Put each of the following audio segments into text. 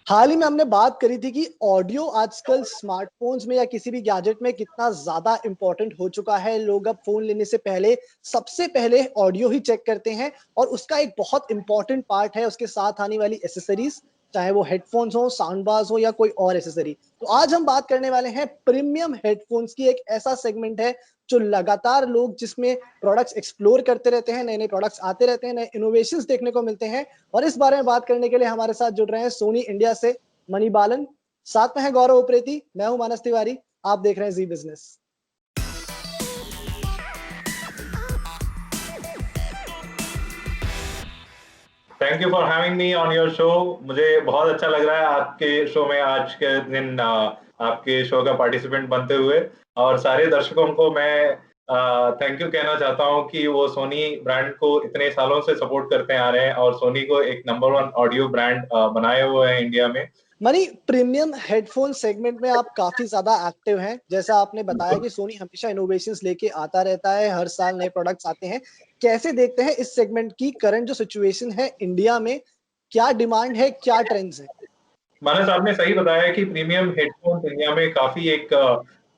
हाल ही में हमने बात करी थी कि ऑडियो आजकल स्मार्टफोन्स में या किसी भी गैजेट में कितना ज्यादा इंपॉर्टेंट हो चुका है। लोग अब फोन लेने से पहले सबसे पहले ऑडियो ही चेक करते हैं और उसका एक बहुत इंपॉर्टेंट पार्ट है उसके साथ आने वाली एसेसरीज, चाहे वो हेडफोन्स हो, साउंड बार्स हो या कोई और एसेसरी। तो आज हम बात करने वाले हैं प्रीमियम हेडफोन्स की। एक ऐसा सेगमेंट है जो लगातार लोग जिसमें प्रोडक्ट्स एक्सप्लोर करते रहते हैं, नए नए प्रोडक्ट्स आते रहते हैं, नए इनोवेशंस देखने को मिलते हैं। और इस बारे में बात करने के लिए हमारे साथ जुड़ रहे हैं सोनी इंडिया से मनी बालन, साथ में है गौरव उप्रेती, मैं हूं मानस तिवारी। आप देख रहे हैं Zee business. Thank you for having me on your show. मुझे बहुत अच्छा लग रहा है आपके शो में आज के दिन आपके शो का पार्टिसिपेंट बनते हुए। और सारे दर्शकों को मैं थैंक यू कहना चाहता हूं कि वो सोनी ब्रांड को इतने सालों से सपोर्ट करते आ रहे हैं और सोनी को एक नंबर 1 ऑडियो ब्रांड बनाए हुए हैं इंडिया में। मनी, प्रीमियम हेडफोन सेगमेंट में आप काफी ज्यादा एक्टिव हैं। जैसा आपने बताया कि सोनी हमेशा इनोवेशंस लेके आता रहता है, हर साल नए प्रोडक्ट्स आते हैं। कैसे देखते हैं इस सेगमेंट की करंट जो सिचुएशन है इंडिया में? क्या डिमांड है, क्या ट्रेंड्स है? मानस, आपने सही बताया कि प्रीमियम हेडफोन इंडिया में काफी एक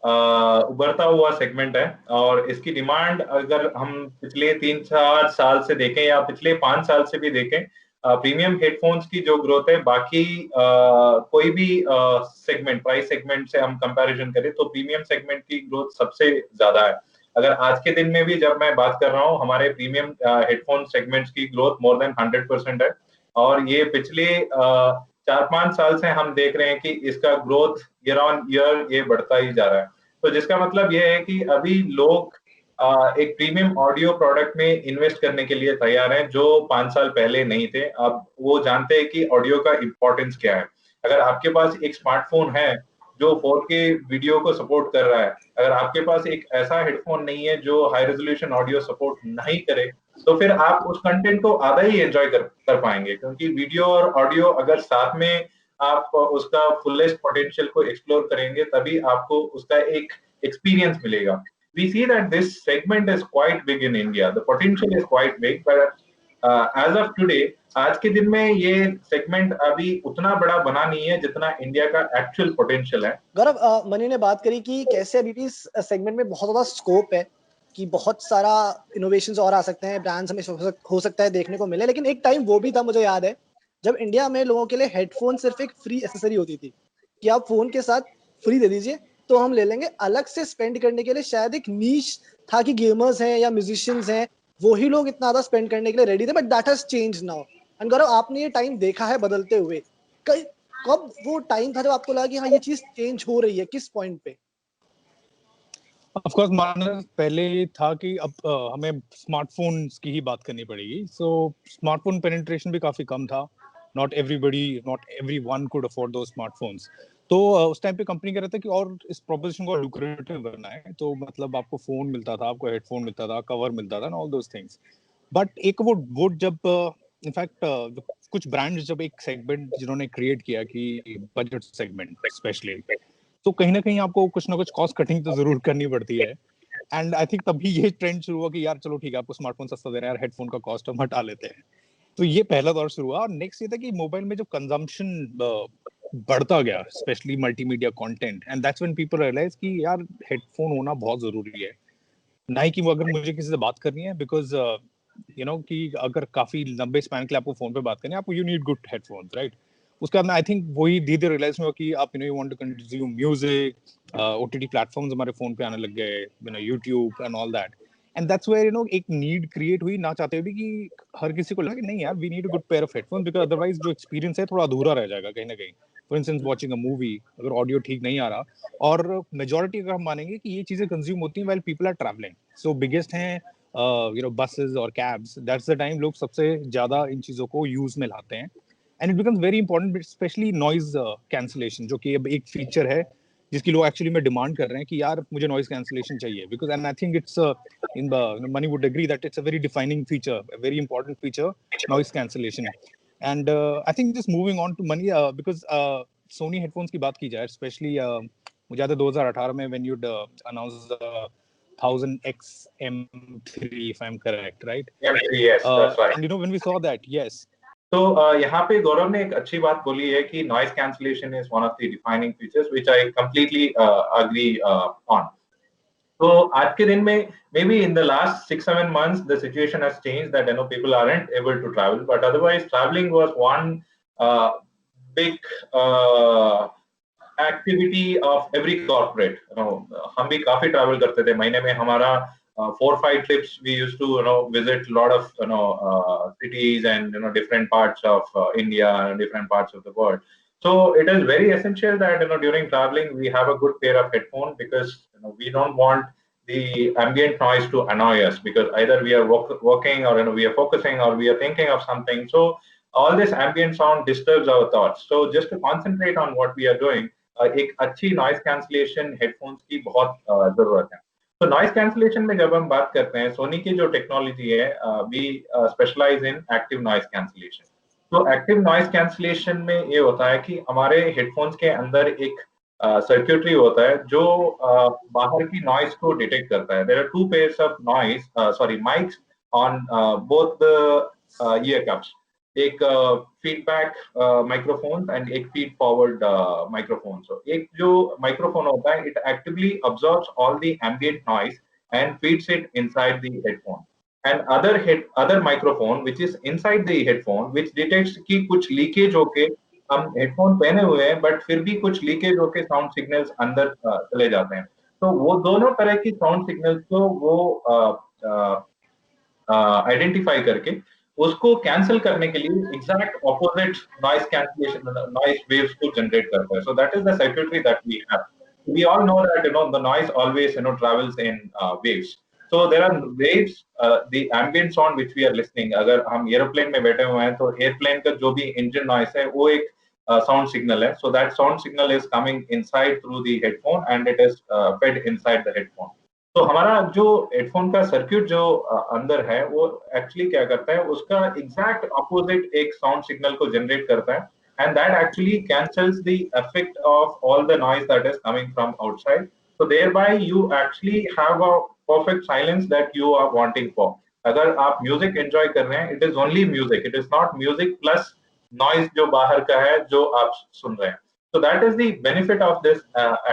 उभरता हुआ सेगमेंट है। और इसकी डिमांड अगर हम पिछले 3-4 साल से देखें या पिछले 5 साल से भी देखें, प्रीमियम हेडफोन्स की जो ग्रोथ है बाकी कोई भी सेगमेंट, प्राइस सेगमेंट से हम कंपैरिजन करें तो प्रीमियम सेगमेंट की ग्रोथ सबसे ज्यादा है। अगर आज के दिन में भी जब मैं बात कर रहा हूँ, हमारे प्रीमियम हेडफोन सेगमेंट्स की ग्रोथ मोर देन 100% है। और ये पिछले 4-5 साल से हम देख रहे हैं कि इसका ग्रोथ ईयर ऑन ईयर ये बढ़ता ही जा रहा है। तो जिसका मतलब ये है कि अभी लोग एक प्रीमियम ऑडियो प्रोडक्ट में इन्वेस्ट करने के लिए तैयार हैं जो 5 साल पहले नहीं थे। अब वो जानते हैं कि ऑडियो का इंपॉर्टेंस क्या है। अगर आपके पास एक स्मार्टफोन है जो 4K वीडियो को सपोर्ट कर रहा है, अगर आपके पास एक ऐसा हेडफोन नहीं है जो हाई रेजोल्यूशन ऑडियो सपोर्ट नहीं करे, तो फिर आप उस कंटेंट को आधा ही एंजॉय कर पाएंगे। क्योंकि वीडियो और ऑडियो अगर साथ में आप उसका फुलेस्ट पोटेंशियल को एक्सप्लोर करेंगे तभी आपको उसका एक एक्सपीरियंस मिलेगा। We see that this segment is quite big in India. The potential is quite big, but as of today, आज के दिन में ये सेगमेंट अभी उतना बड़ा बना नहीं है जितना इंडिया का एक्चुअल पोटेंशियल है। गौरव, मनी ने बात करी कि कैसे अभी भी इस सेगमेंट में बहुत ज्यादा स्कोप है, कि बहुत सारा इनोवेशंस और आ सकते हैं, ब्रांड्स हमें हो सकता है देखने को मिले। लेकिन एक टाइम वो भी था, मुझे याद है, जब इंडिया में लोगों के लिए हेडफोन सिर्फ एक फ्री एसेसरी होती थी कि आप फोन के साथ फ्री दे दीजिए तो हम ले लेंगे। अलग से स्पेंड करने के लिए शायद एक नीश था कि गेमर्स हैं या म्यूजिशियंस हैं, वो ही लोग इतना ज्यादा स्पेंड करने के लिए रेडी थे। But that has change now. And Gaurav, आपने ये टाइम देखा है बदलते हुए। कब वो टाइम था जब आपको लगा कि हाँ ये चीज चेंज हो रही है? किस पॉइंट पे? ऑफ कोर्स मानस, पहले ये था कि अब हमें स्मार्टफोन्स की ही बात करनी पड़ेगी। सो स्मार्टफोन पेनिट्रेशन भी काफी कम था। नॉट एवरीवन कुड अफोर्ड दो स्मार्टफोन्स। तो उस टाइम पे कंपनी कह रहा था कि और इस प्रोपोजिशन को लुक्रेटिव करना है। तो मतलब आपको फोन मिलता था, आपको हेडफोन मिलता था, कवर मिलता था, ऑल दोस थिंग्स। बट एक वो जब इनफैक्ट कुछ ब्रांड्स जब एक सेगमेंट जिन्होंने क्रिएट किया कि बजट सेगमेंट स्पेशली, तो कहीं ना कहीं आपको कुछ ना कुछ कॉस्ट कटिंग तो जरूर करनी पड़ती है। एंड आई थिंक तभी ये ट्रेंड शुरू हुआ कि यार चलो ठीक है, आपको स्मार्टफोन सस्ता दे रहे हैं यार, हेडफोन का कॉस्ट हम हटा लेते हैं। तो ये पहला दौर शुरू हुआ। और नेक्स्ट ये था कि मोबाइल में जो कंजम्पशन बढ़ता गया, specially multimedia content, and that's when people realise कि यार हेडफोन होना बहुत जरूरी है। ना ही कि वो अगर मुझे किसी से बात करनी है, बिकॉज कि अगर काफी लंबे स्पैन के लिए आपको फोन पे बात करनी है, आपको you need good headphones, right? उसके बाद आई थिंक वही धीरे धीरे रियलाइज हुआ कि आप you want to consume music, OTT platforms हमारे फोन पे आने लग गए, YouTube and all that. And that's where एक नीड क्रिएट हुई, ना चाहते हुए भी, कि हर किसी को लगा कि नहीं यार, we need a good pair of headphones, because otherwise जो एक्सपीरियंस है थोड़ा अधूरा रह जाएगा कहीं ना कहीं। For instance watching a movie, अगर ऑडियो ठीक नहीं आ रहा, और मेजोरिटी अगर हम मानेंगे कि ये चीजें कंज्यूम होती हैं while people are travelling, so biggest हैं बसेस और कैब्स, दैट्स द टाइम लोग सबसे ज्यादा इन चीजों को यूज में लाते हैं। And it becomes very important, specially noise cancellation, जो कि अब एक फीचर है जिसकी लोग एक्चुअली में डिमांड कर रहे हैं कि यार मुझे नॉइज कैंसलेशन चाहिए। Because and I think it's in money would agree that it's a very defining feature, a very important feature, noise cancellation. And I think just moving on to money, because Sony headphones की बात की जाए, specially मुझे याद है 2018 में when you'd announce 1000 XM3, if I'm correct, right? M3, yes, that's right. And when we saw that, yes, तो यहाँ पे गौरव ने एक अच्छी बात बोली है कि noise cancellation is one of the defining features which I completely agree on. तो आज के दिन में maybe in the last 6-7 months the situation has changed that people aren't able to travel, but otherwise traveling was one uh, big uh, activity of every corporate. हम भी काफी travel करते थे. महीने में हमारा 4-5 trips we used to visit a lot of cities and different parts of India and different parts of the world. So it is very essential that during traveling we have a good pair of headphones, because we don't want the ambient noise to annoy us, because either we are working or we are focusing or we are thinking of something. So all this ambient sound disturbs our thoughts. So just to concentrate on what we are doing, एक अच्छी noise cancellation headphones की बहुत जरूरत है. तो noise cancellation में जब हम बात करते हैं, सोनी की जो टेक्नोलॉजी है, we specialise in active noise cancellation. तो एक्टिव नॉइज कैंसलेशन में ये होता है कि हमारे हेडफोन्स के अंदर एक सर्क्यूटरी होता है जो बाहर की नॉइज को डिटेक्ट करता है. There are two pairs of mics on both the ear cups. एक फीडबैक माइक्रोफोन एंड एक फीड फॉरवर्ड माइक्रोफोन. सो एक जो माइक्रोफोन होता है, it actively absorbs all the ambient noise and feeds it inside the headphone. And other microphone which is inside the headphone, which detects कि कुछ leakage होके हम headphone पहने हुए हैं बट फिर भी कुछ लीकेज होके साउंड सिग्नल्स अंदर चले जाते हैं. तो वो दोनों तरह की साउंड सिग्नल्स को वो आइडेंटिफाई करके उसको कैंसिल करने के लिए exact opposite noise cancellation noise waves को जनरेट करता है. So that is the circuitry that we have. We all know that the noise always travels in waves. So there are waves, the ambient sound which we are listening. अगर हम aeroplane में बैठे हुए हैं तो airplane का जो भी इंजन नॉइस है वो एक साउंड सिग्नल है. So that sound signal is coming inside through the headphone and it is fed inside the headphone. तो हमारा जो हेडफोन का सर्किट जो अंदर है वो एक्चुअली क्या करता है, उसका एग्जैक्ट अपोजिट एक साउंड सिग्नल को जनरेट करता है. And that actually cancels the effect of all the noise that is coming from outside. So thereby you actually have a perfect silence that you are wanting for. अगर आप music enjoy कर रहे हैं, it is only music. It is not music plus noise जो बाहर का है जो आप सुन रहे हैं. So that is the benefit of this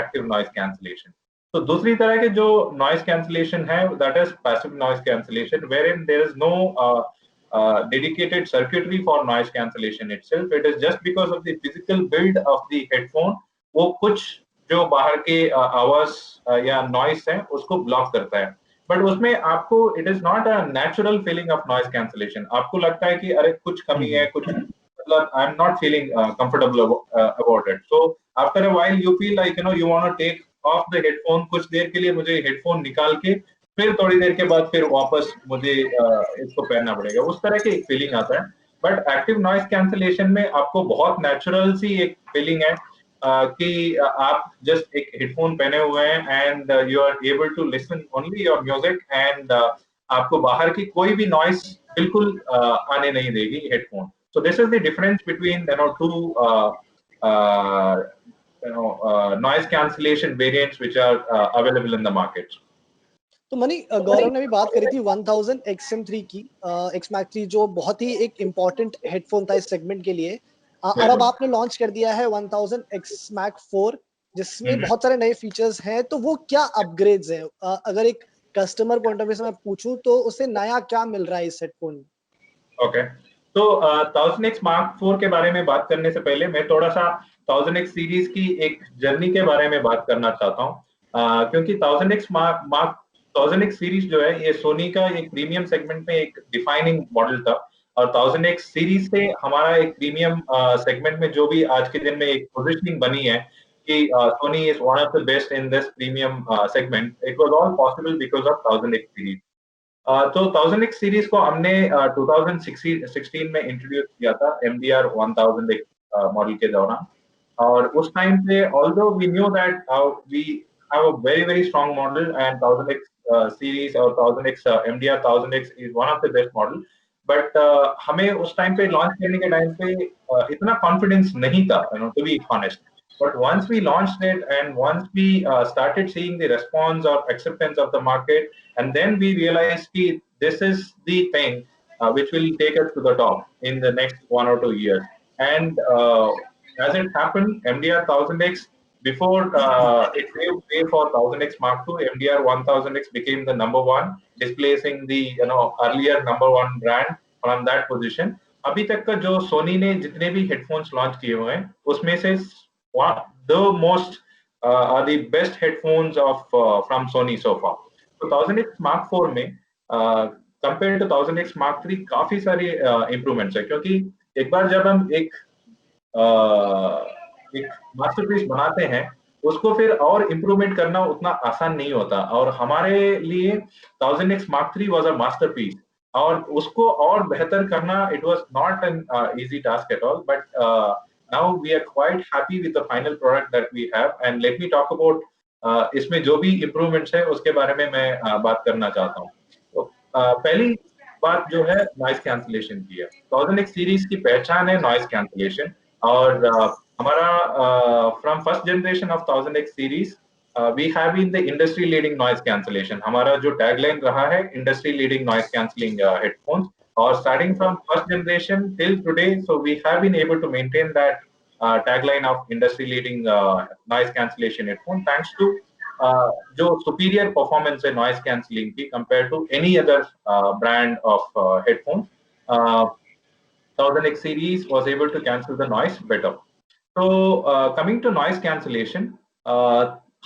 active noise cancellation. तो दूसरी तरह के जो noise cancellation है, that is passive noise cancellation, wherein there is no dedicated circuitry for noise cancellation itself. It is just because of the physical build of the headphone. वो कुछ जो बाहर के आवाज या नॉइस है उसको ब्लॉक करता है. बट उसमें आपको it is not a natural feeling of noise cancellation. आपको लगता है कि अरे कुछ कमी है, कुछ मतलब I am not feeling comfortable about it. So after a while you feel like you want to take off the headphone. कुछ देर के लिए मुझे हेडफोन निकाल के फिर थोड़ी देर के बाद फिर वापस मुझे इसको पहनना पड़ेगा. उस तरह की एक फीलिंग आता है. बट एक्टिव नॉइज कैंसलेशन में आपको बहुत नेचुरल सी एक फीलिंग है कि आप जस्ट एक हेडफोन पहने हुए हैं and you are able to listen only your music and आपको बाहर की कोई भी नॉइस बिल्कुल आने नहीं देगी headphone. So this is the difference between two noise cancellation variants which are available in the market. तो मनी, गौरव ने भी बात करी थी 1000 XM3 की, XMAX 3 जो बहुत ही एक इम्पोर्टेंट हेडफोन था इस सेगमेंट के लिए. और अब आपने लॉन्च कर दिया है 1000 XMAX 4 जिसमें बहुत सारे नए फीचर्स हैं. तो वो क्या अपग्रेड्स हैं? अगर एक कस्टमर पॉइंट ऑफ व्यू से मैं पूछूं तो उसे नया क्या मिल रहा है इस हेडफोन में? ओके, तो 1000 XMAX 4 के बारे में बात करने से पहले मैं थोड़ा सा 1000 X सीरीज की एक जर्नी के बारे में बात करना चाहता हूँ. क्योंकि 1000 X सीरीज जो है ये सोनी का एक प्रीमियम सेगमेंट में एक डिफाइनिंग मॉडल था. और 1000 X सीरीज से हमारा एक प्रीमियम सेगमेंट में जो भी आज के दिन में एक पोजीशनिंग बनी है कि Soni is one of the best in this premium segment, it was all possible because of 1000 X series. तो 1000 X सीरीज को हमने 2016 में इंट्रोड्यूस किया था MDR 1000 X मॉडल के दौरान. और उस टाइम पे although we knew that we have a very strong model and 1000 X series और 1000 X MDR 1000 X is one of the best model, but हमें उस टाइम पे लॉन्च करने के टाइम पे इतना कॉन्फिडेंस नहीं था, to be honest. But once we launched it and once we started seeing the response or acceptance of the market, and then we realized that this is the thing which will take us to the top in the next 1 or 2 years. And as it happened, MDR 1000X, before it gave way for 1000X Mark II, MDR 1000X became the number one, displacing the earlier number one brand from that position. अभी तक का जो सोनी ने जितने भी headphones launch किए हुए हैं उसमें से the most are the best headphones of from Sony so far. So 1000X Mark IV में compared to 1000X Mark III काफी सारी improvements है, क्योंकि एक बार जब हम एक मास्टरपीस बनाते हैं उसको फिर और इम्प्रूवमेंट करना उतना आसान नहीं होता, और हमारे लिए 1000X Mark III was a masterpiece, और उसको और बेहतर करना it was not an easy task at all, but now we are quite happy with the final product that we have. And let me talk about इसमें जो भी improvements है उसके बारे में मैं बात करना चाहता हूँ। तो पहली बात जो है नॉइज कैंसिलेशन की है। 1000X सीरीज की पहचान है नॉइज कैंसिलेशन, और हमारा from first generation of 1000X series we have been the industry leading noise cancellation. हमारा जो टैगलाइन रहा है industry leading noise cancelling headphones, और starting from first generation till today, so we have been able to maintain that tagline of industry leading noise cancellation headphone thanks to जो superior performance है noise cancelling की compared to any other brand of headphones. 1000X series was able to cancel the noise better. So coming to noise cancellation,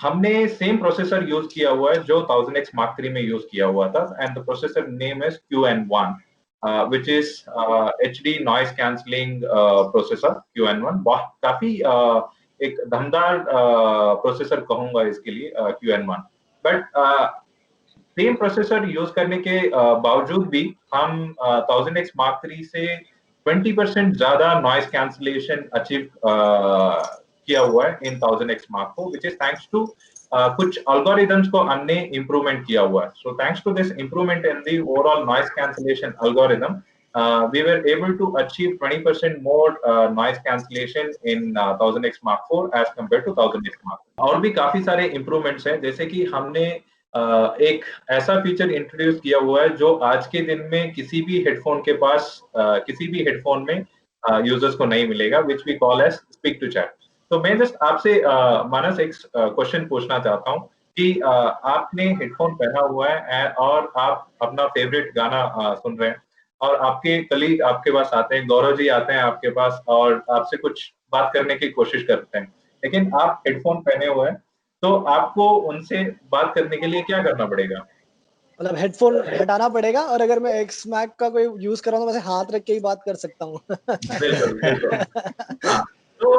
हमने same processor use किया हुआ है जो 1000X Mark III में use किया हुआ था, and the processor name is QN1, which is HD noise cancelling processor QN1. काफी एक दमदार प्रोसेसर कहूंगा इसके लिए QN1, but same processor use करने के बावजूद भी हम 1000X Mark III से 20% ज्यादा नॉइज कैंसिलेशन अचीव किया हुआ है इन 1000X Mark IV, which is thanks to कुछ algorithms को हमने improvement किया हुआ है. So thanks to this improvement in the overall noise cancellation algorithm, we were able to achieve 20% more noise cancellation in 1000X Mark IV as compared to 1000X Mark III. और भी काफी सारे improvements हैं, जैसे कि हमने एक ऐसा फीचर इंट्रोड्यूस किया हुआ है जो आज के दिन में किसी भी हेडफोन के पास किसी भी हेडफोन में यूजर्स को नहीं मिलेगा, which we call as speak to chat. तो मैं जस्ट आपसे मानस एक क्वेश्चन पूछना चाहता हूँ कि आपने हेडफोन पहना हुआ है और आप अपना फेवरेट गाना सुन रहे हैं, और आपके कलीग आपके पास आते हैं, गौरव जी आते हैं आपके पास और आपसे कुछ बात करने की कोशिश करते हैं, लेकिन आप हेडफोन पहने हुए हैं, तो आपको उनसे बात करने के लिए क्या करना पड़ेगा? मतलब हेडफोन हटाना पड़ेगा, और अगर मैं एक्स मैक का कोई यूज कर रहा हूँ तो वैसे हाथ रख के ही बात कर सकता हूँ। बिल्कुल बिल्कुल। तो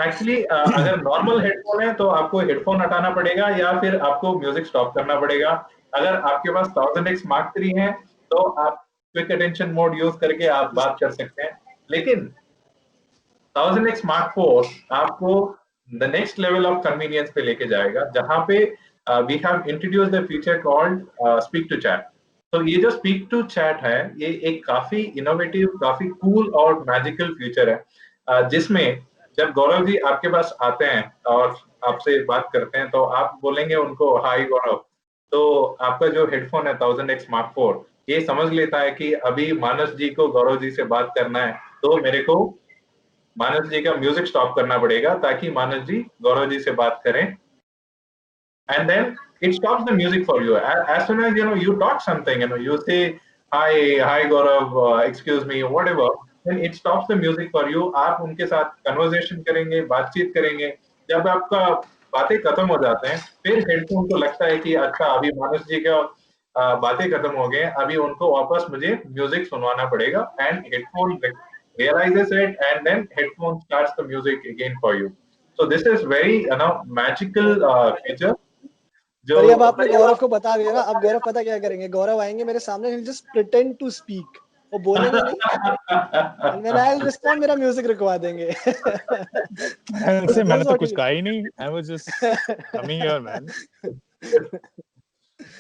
एक्चुअली अगर नॉर्मल हेडफोन है तो आपको हेडफोन हटाना पड़ेगा या फिर आपको म्यूजिक स्टॉप करना पड़ेगा। अगर आपके पास 1000X Mark III है तो आप क्विक अटेंशन मोड यूज करके आप बात कर सकते हैं, लेकिन 1000X Mark IV आपको the next level of convenience पे लेके जाएगा, जहां पे we have introduced the feature called speak to chat. तो ये जो स्पीक टू चैट है ये एक काफी इनोवेटिव, काफी कूल और मैजिकल फीचर है, जिसमें जब गौरव जी आपके पास आते हैं और आपसे बात करते हैं तो आप बोलेंगे उनको हाय गौरव, तो आपका जो हेडफोन है 1000X Mark IV ये समझ लेता है कि अभी मानस जी को गौरव जी से बात करना है, तो मेरे को मानस जी का म्यूजिक स्टॉप करना पड़ेगा ताकि मानस जी गौरव जी से बात करें, and then it stops the music for you as soon as you talk something, you say hi Gaurav, excuse me, whatever, then it stops the music for you. आप उनके साथ कन्वर्सेशन करेंगे, बातचीत करेंगे। जब आपका बातें खत्म हो जाते हैं फिर हेडफोन को लगता है कि अच्छा अभी मानस जी का बातें खत्म हो गए, अभी उनको वापस मुझे म्यूजिक सुनवाना पड़ेगा, and headphone realizes it and then headphone starts the music again for you. So this is very magical feature. और अब आपने गौरव को बता दिया ना, अब गौरव पता क्या करेंगे, गौरव आएंगे मेरे सामने, he'll just pretend to speak, वो बोलेंगे नहीं, and when I'll respond मेरा म्यूजिक रुकवा देंगे। मैंने तो कुछ कहा ही नहीं, I was just coming here man.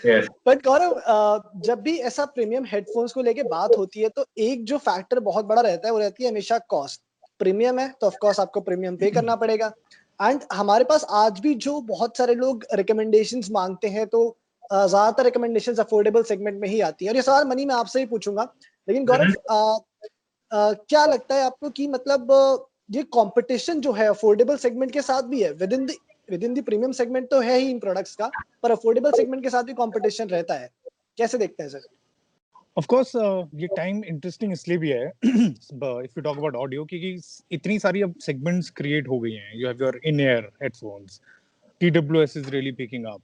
Yes. But Gaurav जब भी ऐसा प्रीमियम हेडफोन्स को लेके बात होती है तो एक जो फैक्टर बहुत बड़ा रहता है वो रहती है हमेशा कॉस्ट। प्रीमियम है तो ऑफ कोर्स आपको प्रीमियम पे करना पड़ेगा, एंड हमारे पास आज भी जो बहुत सारे लोग रिकमेंडेशंस मांगते हैं तो ज्यादातर रिकमेंडेशंस अफोर्डेबल सेगमेंट में ही आती है। और ये सवाल मनी मैं आपसे ही पूछूंगा लेकिन गौरव क्या लगता है आपको कि मतलब ये कंपटीशन जो है अफोर्डेबल सेगमेंट के साथ भी है, with in the premium segment तो है ही इन प्रोडक्ट्स का, पर अफोर्डेबल सेगमेंट के साथ भी कंपटीशन रहता है, कैसे देखते हैं सर? ऑफ कोर्स ये टाइम इंटरेस्टिंग इसलिए भी है if you talk about audio, क्योंकि इतनी सारी अब सेगमेंट्स क्रिएट हो गई हैं. You have your in ear headphones, TWS is really picking up.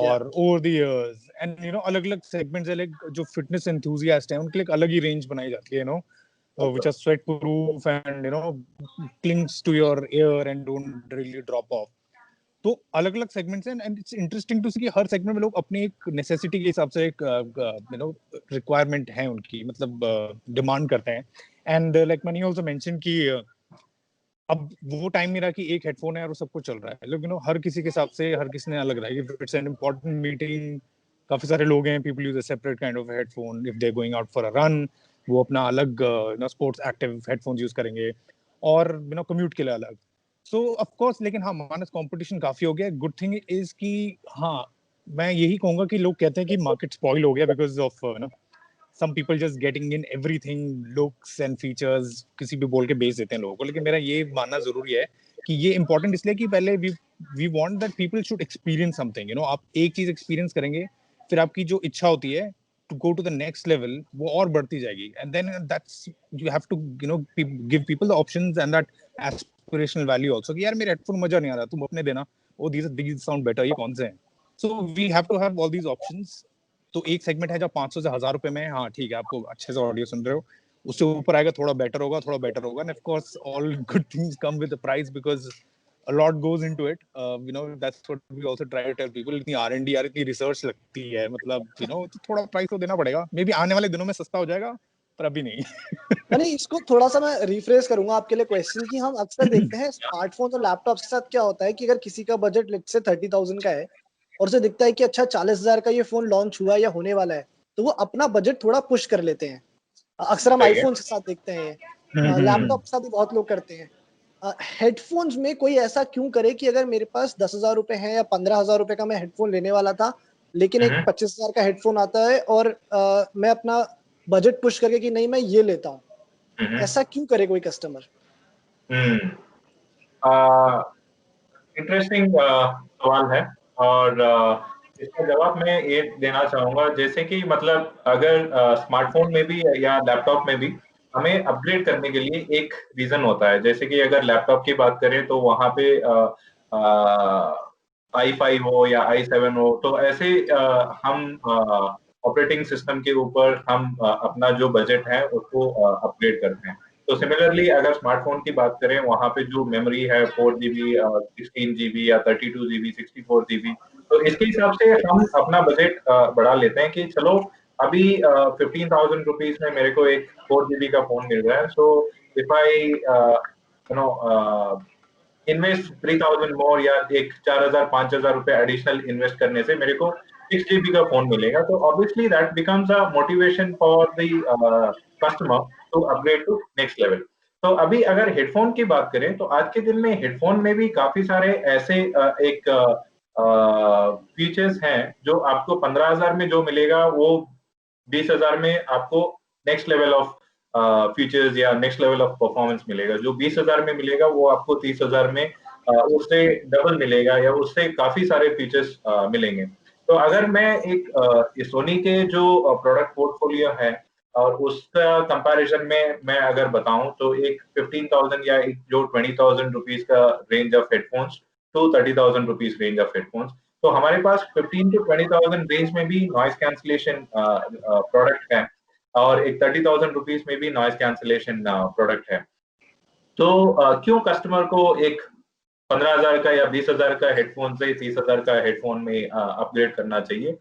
और over the years and you know अलग अलग segments है, like जो fitness enthusiast हैं उनके लिए एक अलग ही range बनाई जाती है, you know, which are sweat proof and you know clings to your ear and don't really drop off. तो अलग अलग सेगमेंट्स हैं एंड इट्स इंटरेस्टिंग टू सी कि हर सेगमेंट में लोग अपनी एक नेसेसिटी के हिसाब से एक यू नो रिक्वायरमेंट है उनकी, मतलब डिमांड करते हैं. एंड लाइक मैंने आल्सो मेंशन कि अब वो टाइम नहीं रहा कि एक हेडफोन है और वो सबको चल रहा है. लोग यू नो हर किसी के हिसाब से हर किसी ने अलग रहा है. If it's an important meeting, काफी सारे लोग हैं, people use a separate kind of headphone. If they are going out for a run, वो अपना अलग you know sports active headphones use करेंगे, और यू नो कम्यूट के लिए अलग. सो ऑफ कोर्स, लेकिन हाँ, मानस कंपटीशन काफी हो गया. गुड थिंग इज कि हाँ, मैं यही कहूंगा कि लोग कहते हैं कि मार्केट स्पॉइल हो गया because of you know some people just getting in everything, looks and features, किसी भी बोल के बेच देते हैं लोगों को. लेकिन मेरा ये मानना जरूरी है कि ये important इसलिए कि पहले we want that people should experience something, you know. आप एक चीज एक्सपीरियंस करेंगे, फिर आपकी जो इच्छा होती है to go to the next level वो और बढ़ती जाएगी. And then that's, you have to you know give people the options and that aspirational value also कि यार मेरे हेडफोन मजा नहीं आ रहा, तुम अपने देना, oh these sound better, ये कौन से हैं. So we have to have all these options. तो एक सेगमेंट है जो 500 से 1000 रुपए में है, हाँ ठीक है, आपको अच्छे से ऑडियो सुन रहे हो. उससे ऊपर आएगा थोड़ा बेटर होगा, थोड़ा बेटर होगा. End of course all good things come with the price because a lot goes into it. You know, that's what we also try to tell people. इतनी R&D यार, इतनी रिसर्च लगती है, मतलब you know, तो थोड़ा price तो देना पड़ेगा. मे बी आने वाले दिनों में सस्ता हो जाएगा, पर अभी नहीं. नहीं, इसको थोड़ा सा मैं रिफ्रेश करूंगा आपके लिए क्वेश्चन कि हम अक्सर देखते हैं स्मार्टफोन और लैपटॉप के साथ क्या होता है कि अगर किसी का बजट लेट्स से 30,000 का है और उसे दिखता है कि अच्छा 40,000 का ये फोन लॉन्च हुआ या होने वाला है, तो वो अपना बजट थोड़ा पुश कर लेते हैं. अक्सर हम आईफोन के साथ देखते हैं, लैपटॉप के साथ भी बहुत लोग करते हैं. हेडफोन्स में कोई ऐसा क्यों करे कि अगर मेरे पास 10,000 रुपए है या 15,000 रुपए का मैं हेडफोन लेने वाला था, लेकिन एक 25,000 का हेडफोन आता है और मैं अपना बजट पुश करके कि नहीं मैं ये लेता हूँ, ऐसा क्यों करे कोई कस्टमर? इंटरेस्टिंग सवाल है, और इसका जवाब मैं ये देना चाहूंगा, जैसे कि मतलब अगर स्मार्टफोन में भी या लैपटॉप में भी हमें अपग्रेड करने के लिए एक रीजन होता है. जैसे कि अगर लैपटॉप की बात करें तो वहां पे i5 हो या i7 हो, तो ऐसे हम ऑपरेटिंग सिस्टम के ऊपर हम अपना जो बजट है उसको अपग्रेड करते हैं. तो सिमिलरली अगर स्मार्टफोन की बात करें, वहां पे जो मेमोरी है 4 GB, 16 GB या 32 GB, 64 GB, तो इसके हिसाब से हम अपना बजट बढ़ा लेते हैं कि चलो अभी 15,000 रुपीज में मेरे को एक 4 GB का फोन मिल रहा है. So if I you know invest 3,000 मोर या एक 4,000 5,000 रुपए एडिशनल इन्वेस्ट करने से मेरे को 6 GB का फोन मिलेगा. तो obviously that becomes a motivation for the customer to upgrade to next level. तो अभी अगर हेडफोन की बात करें तो आज के दिन में हेडफोन में भी काफी सारे ऐसे एक फीचर्स हैं जो आपको 15,000 में जो मिलेगा वो 20,000 में आपको नेक्स्ट लेवल ऑफ फीचर्स या नेक्स्ट लेवल ऑफ परफॉर्मेंस मिलेगा. जो 20,000 में मिलेगा वो आपको 30,000 में उससे डबल मिलेगा या उससे काफी सारे फीचर्स मिलेंगे. तो अगर मैं एक सोनी के जो प्रोडक्ट पोर्टफोलियो है और उसका कंपैरिजन में मैं अगर बताऊं तो एक 15,000 या एक जो 20,000 रुपीज का range of headphones to 30,000 rupees range of headphones, तो हमारे पास 15 to 20,000 रेंज में भी नॉइज कैंसिलेशन प्रोडक्ट है और एक 30,000 रुपीज में भी नॉइज कैंसिलेशन प्रोडक्ट है. तो क्यों कस्टमर को एक 15,000 का या 20,000 का हेडफोन से 30,000 का हेडफोन में अपग्रेड करना चाहिए?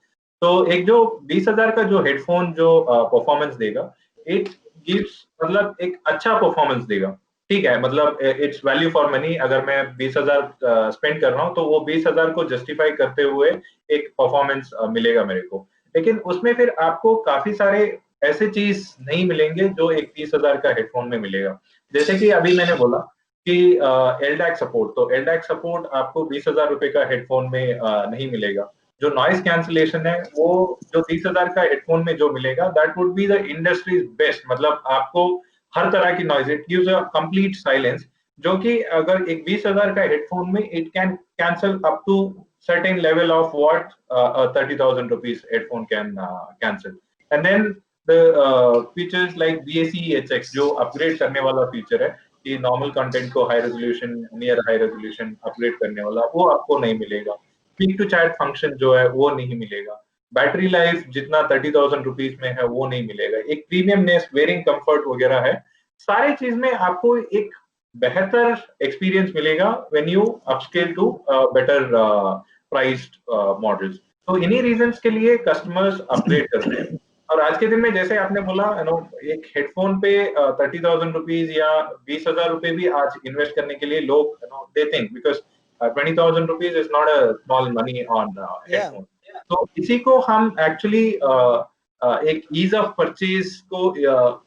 तो एक जो 20,000 का जो हेडफोन जो परफॉर्मेंस देगा, इट गिव्स मतलब एक अच्छा परफॉर्मेंस देगा. ठीक है, मतलब इट्स वैल्यू फॉर मनी. अगर मैं 20,000 स्पेंड कर रहा हूँ तो वो 20,000 को जस्टिफाई करते हुए एक परफॉर्मेंस मिलेगा मेरे को. लेकिन उसमें फिर आपको काफी सारे ऐसे चीज नहीं मिलेंगे जो एक 30,000 का हेडफोन में मिलेगा. जैसे कि अभी मैंने बोला कि LDAC सपोर्ट, तो LDAC सपोर्ट आपको 20,000 रुपए का हेडफोन में नहीं मिलेगा. जो नॉइज कैंसिलेशन है वो जो 30,000 का हेडफोन में जो मिलेगा that would be the industry's best. मतलब आपको हर तरह की noise, it gives a complete silence, जो कि अगर एक 20,000 का हेडफोन में it can cancel up to certain level of what a 30,000 rupees headphone can cancel. And then the features like BACEHX जो upgrade करने वाला feature है कि normal content को high resolution, near high resolution upgrade करने वाला, वो आपको नहीं मिलेगा। Speak to chat function जो है वो नहीं मिलेगा। बैटरी लाइफ जितना 30,000 रुपीज में है वो नहीं मिलेगा। एक प्रीमियमनेस, वेयरिंग कंफर्ट वगैरह है, सारी चीज में आपको एक बेहतर एक्सपीरियंस मिलेगा when you upscale to better priced models. तो इन्हीं रीजंस के लिए कस्टमर्स अपग्रेड करते हैं। और आज के दिन में जैसे आपने बोला, एक हेडफोन पे 30,000 रुपीज या 20,000 रुपए भी आज इन्वेस्ट करने के लिए लोग they think, because 20,000 rupees is not a small money on headphone. तो इसी को हम एक्चुअली एक ईज ऑफ परचेज को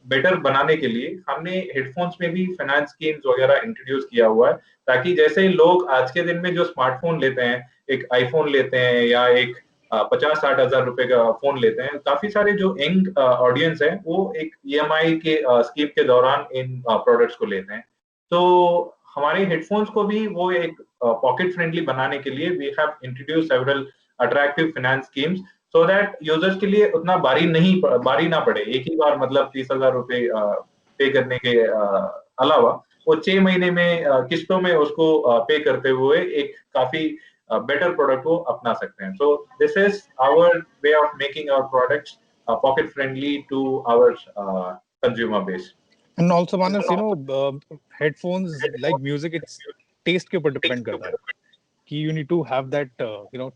बेटर बनाने के लिए हमने हेडफोन्स में भी फाइनेंस स्कीम्स वगैरह इंट्रोड्यूस किया हुआ है, ताकि जैसे लोग आज के दिन में जो स्मार्टफोन लेते हैं, एक आईफोन लेते हैं या एक 50-60 हजार रुपए का फोन लेते हैं, काफी सारे जो यंग ऑडियंस है वो एक EMI के स्कीम के दौरान इन प्रोडक्ट्स को लेते हैं। तो हमारे हेडफोन्स को भी वो एक पॉकेट फ्रेंडली बनाने के लिए we have introduce several attractive finance schemes, so that users के लिए उतना बारी ना पड़े। एक ही बार मतलब 30,000 रुपए पे करने के अलावा वो 6 महीने में किस्तों में उसको पे करते हुए एक काफी बेटर प्रोडक्ट को अपना सकते हैं। So this is our way of making our products pocket friendly to our consumer base. And also, Manas, headphones like music, it's taste के ऊपर डिपेंड करता है कि you need to have that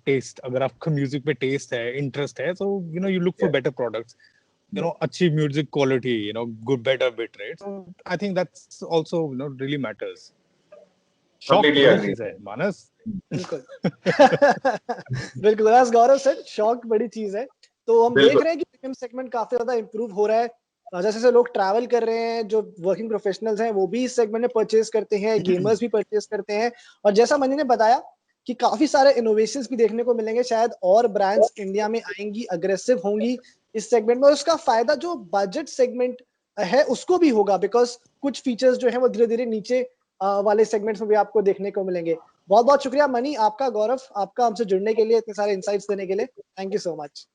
taste. अगर आपका म्यूजिक पे test है, interest है, so you look for better products. अच्छी music quality, good better bit rate. So I think that's also really matters. Shock बड़ी चीज है मानस। बिल्कुल बिल्कुल, as गौरव said, शॉक बड़ी चीज है। तो हम देख रहे हैं कि प्रीमियम सेगमेंट काफी ज्यादा इंप्रूव हो रहा है। जैसे जैसे लोग ट्रैवल कर रहे हैं, जो वर्किंग प्रोफेशनल्स हैं वो भी इस सेगमेंट में परचेज करते हैं, गेमर्स भी परचेज करते हैं। और जैसा मनी ने बताया कि काफी सारे इनोवेशंस भी देखने को मिलेंगे, शायद और ब्रांड्स इंडिया में आएंगी, अग्रेसिव होंगी इस सेगमेंट में। और उसका फायदा जो बजट सेगमेंट है उसको भी होगा, बिकॉज कुछ फीचर्स जो है वो धीरे धीरे नीचे वाले सेगमेंट्स में भी आपको देखने को मिलेंगे। बहुत बहुत शुक्रिया मनी आपका, गौरव आपका, हमसे जुड़ने के लिए, इतने सारे इंसाइट्स देने के लिए। Thank you so much.